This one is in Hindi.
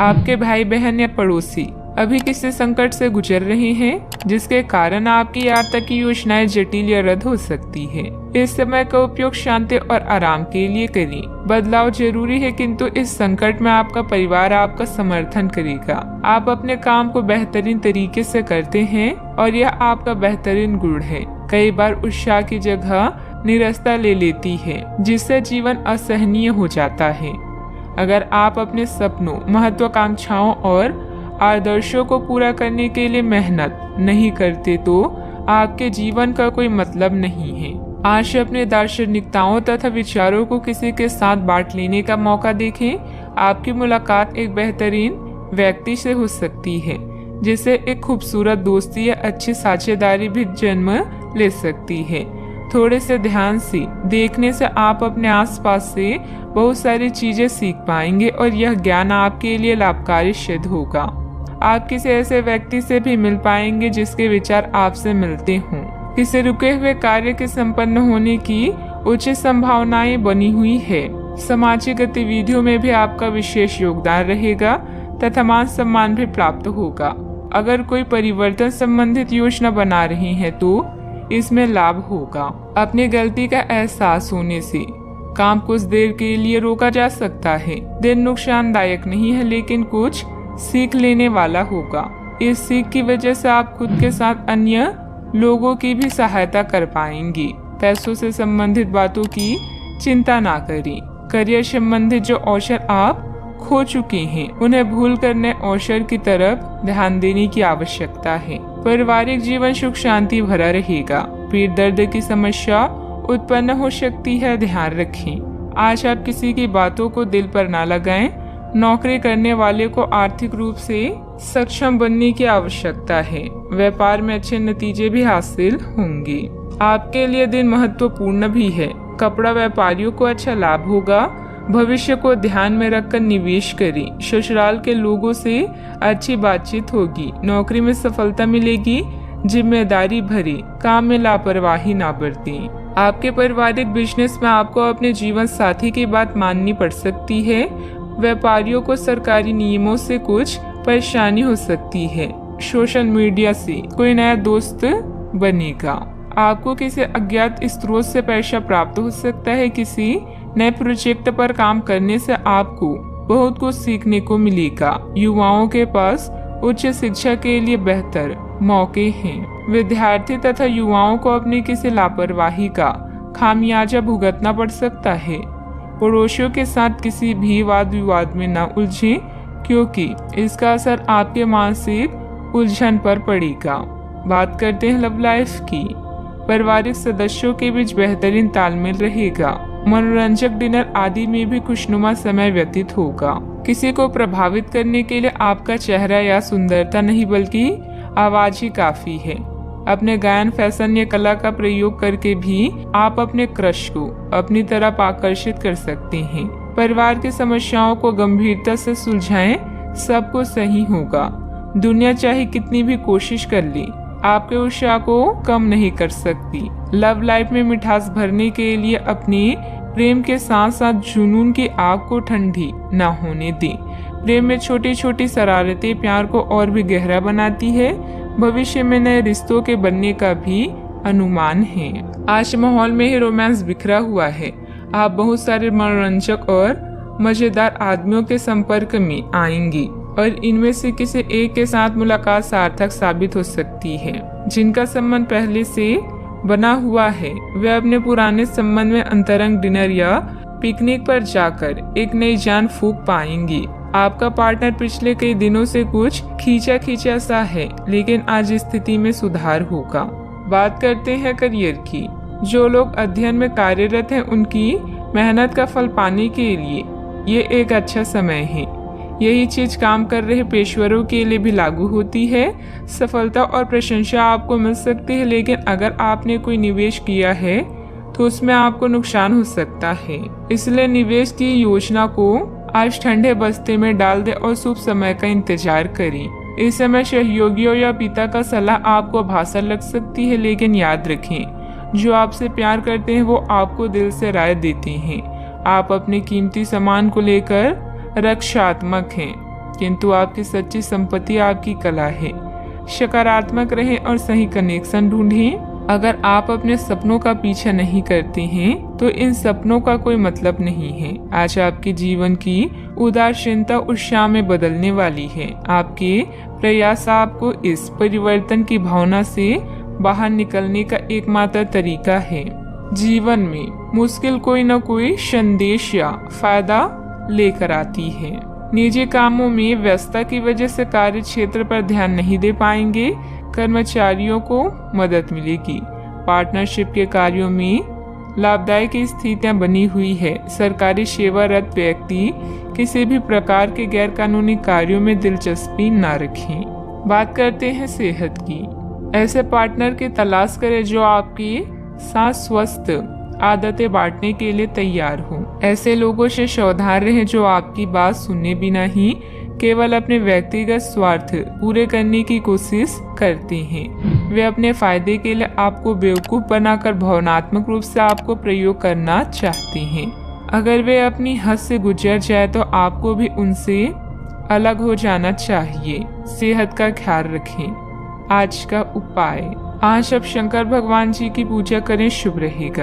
आपके भाई बहन या पड़ोसी अभी किसी संकट से गुजर रहे हैं, जिसके कारण आपकी यात्रा की योजनाएं जटिल या रद्द हो सकती है। इस समय का उपयोग शांति और आराम के लिए करें। बदलाव जरूरी है, किंतु इस संकट में आपका परिवार आपका समर्थन करेगा। आप अपने काम को बेहतरीन तरीके से करते हैं और यह आपका बेहतरीन गुण है। कई बार उत्साह की जगह निरस्ता ले लेती है, जिससे जीवन असहनीय हो जाता है। अगर आप अपने सपनों, महत्वाकांक्षाओं और आदर्शों को पूरा करने के लिए मेहनत नहीं करते तो आपके जीवन का कोई मतलब नहीं है। आज अपने दार्शनिकताओं तथा विचारों को किसी के साथ बांट लेने का मौका देखें। आपकी मुलाकात एक बेहतरीन व्यक्ति से हो सकती है, जिससे एक खूबसूरत दोस्ती या अच्छी साझेदारी भी जन्म ले सकती है। थोड़े से ध्यान से देखने से आप अपने आसपास से बहुत सारी चीजें सीख पाएंगे और यह ज्ञान आपके लिए लाभकारी सिद्ध होगा। आप किसी ऐसे व्यक्ति से भी मिल पाएंगे जिसके विचार आपसे मिलते हों। किसी रुके हुए कार्य के संपन्न होने की उचित संभावनाएं बनी हुई है। सामाजिक गतिविधियों में भी आपका विशेष योगदान रहेगा तथा मान सम्मान भी प्राप्त होगा। अगर कोई परिवर्तन संबंधित योजना बना रहे हैं तो इसमें लाभ होगा। अपनी गलती का एहसास होने से काम कुछ देर के लिए रोका जा सकता है। दिन नुकसानदायक नहीं है, लेकिन कुछ सीख लेने वाला होगा। इस सीख की वजह से आप खुद के साथ अन्य लोगों की भी सहायता कर पाएंगे। पैसों से संबंधित बातों की चिंता ना करें। करियर संबंधित जो अवसर आप खो चुके हैं, उन्हें भूल कर नए अवसर की तरफ ध्यान देने की आवश्यकता है। पारिवारिक जीवन सुख शांति भरा रहेगा। पीठ दर्द की समस्या उत्पन्न हो सकती है, ध्यान रखें। आज आप किसी की बातों को दिल पर ना लगाएं। नौकरी करने वाले को आर्थिक रूप से सक्षम बनने की आवश्यकता है। व्यापार में अच्छे नतीजे भी हासिल होंगे। आपके लिए दिन महत्वपूर्ण भी है। कपड़ा व्यापारियों को अच्छा लाभ होगा। भविष्य को ध्यान में रखकर निवेश करें। ससुराल के लोगों से अच्छी बातचीत होगी। नौकरी में सफलता मिलेगी। जिम्मेदारी भरे काम में लापरवाही ना बरतें। आपके पारिवारिक बिजनेस में आपको अपने जीवन साथी की बात माननी पड़ सकती है। व्यापारियों को सरकारी नियमों से कुछ परेशानी हो सकती है। सोशल मीडिया से कोई नया दोस्त बनेगा। आपको किसी अज्ञात स्रोत से पैसा प्राप्त हो सकता है। किसी नए प्रोजेक्ट पर काम करने से आपको बहुत कुछ सीखने को मिलेगा। युवाओं के पास उच्च शिक्षा के लिए बेहतर मौके हैं। विद्यार्थी तथा युवाओं को अपनी किसी लापरवाही का खामियाजा भुगतना पड़ सकता है। पड़ोसियों के साथ किसी भी वाद विवाद में न उलझें, क्योंकि इसका असर आपके मानसिक उलझन पर पड़ेगा। बात करते हैं लव लाइफ की। पारिवारिक सदस्यों के बीच बेहतरीन तालमेल रहेगा। मनोरंजक डिनर आदि में भी खुशनुमा समय व्यतीत होगा। किसी को प्रभावित करने के लिए आपका चेहरा या सुंदरता नहीं, बल्कि आवाज ही काफी है। अपने गायन, फैशन या कला का प्रयोग करके भी आप अपने क्रश को अपनी तरफ आकर्षित कर सकते हैं। परिवार की समस्याओं को गंभीरता से सुलझाएं, सब कुछ सही होगा। दुनिया चाहे कितनी भी कोशिश कर ले, आपके उत्साह को कम नहीं कर सकती। लव लाइफ में मिठास भरने के लिए अपने प्रेम के साथ साथ जुनून की आग को ठंडी न होने दें। प्रेम में छोटी छोटी शरारतें प्यार को और भी गहरा बनाती है। भविष्य में नए रिश्तों के बनने का भी अनुमान है। आज माहौल में ही रोमांस बिखरा हुआ है। आप बहुत सारे मनोरंजक और मजेदार आदमियों के संपर्क में आएंगी और इनमें से किसी एक के साथ मुलाकात सार्थक साबित हो सकती है। जिनका संबंध पहले से बना हुआ है, वे अपने पुराने संबंध में अंतरंग डिनर या पिकनिक पर जाकर एक नई जान फूंक पाएंगी। आपका पार्टनर पिछले कई दिनों से कुछ खींचा सा है, लेकिन आज स्थिति में सुधार होगा। बात करते हैं करियर की। जो लोग अध्ययन में कार्यरत हैं, उनकी मेहनत का फल पाने के लिए ये एक अच्छा समय है। यही चीज काम कर रहे पेशेवरों के लिए भी लागू होती है। सफलता और प्रशंसा आपको मिल सकती है, लेकिन अगर आपने कोई निवेश किया है तो उसमें आपको नुकसान हो सकता है। इसलिए निवेश की योजना को आज ठंडे बस्ते में डाल दे और शुभ समय का इंतजार करें। इस समय सहयोगियों या पिता का सलाह आपको भाषा लग सकती है, लेकिन याद रखें, जो आपसे प्यार करते हैं वो आपको दिल से राय देते हैं। आप अपने कीमती सामान को लेकर रक्षात्मक हैं। किंतु आपकी सच्ची संपत्ति आपकी कला है। सकारात्मक रहें और सही कनेक्शन ढूंढें। अगर आप अपने सपनों का पीछा नहीं करते हैं तो इन सपनों का कोई मतलब नहीं है। आज आपके जीवन की उदासीनता उत्साह में बदलने वाली है। आपके प्रयास आपको इस परिवर्तन की भावना से बाहर निकलने का एकमात्र तरीका है। जीवन में मुश्किल कोई न कोई संदेश या फायदा लेकर आती है। निजी कामों में व्यस्तता की वजह से कार्य क्षेत्र पर ध्यान नहीं दे पाएंगे। कर्मचारियों को मदद मिलेगी। पार्टनरशिप के कार्यों में लाभदायक स्थितियां बनी हुई है। सरकारी सेवारत व्यक्ति किसी भी प्रकार के गैर कानूनी कार्यों में दिलचस्पी न रखें। बात करते हैं सेहत की। ऐसे पार्टनर की तलाश करें जो आपके साथ स्वस्थ आदतें बांटने के लिए तैयार हो। ऐसे लोगों से सावधान रहें जो आपकी बात सुनने बिना ही केवल अपने व्यक्तिगत स्वार्थ पूरे करने की कोशिश करते हैं। वे अपने फायदे के लिए आपको बेवकूफ बनाकर भावनात्मक रूप से आपको प्रयोग करना चाहते हैं। अगर वे अपनी हद से गुजर जाए तो आपको भी उनसे अलग हो जाना चाहिए। सेहत का ख्याल रखें। आज का उपाय, आज आप शंकर भगवान जी की पूजा करें, शुभ रहेगा।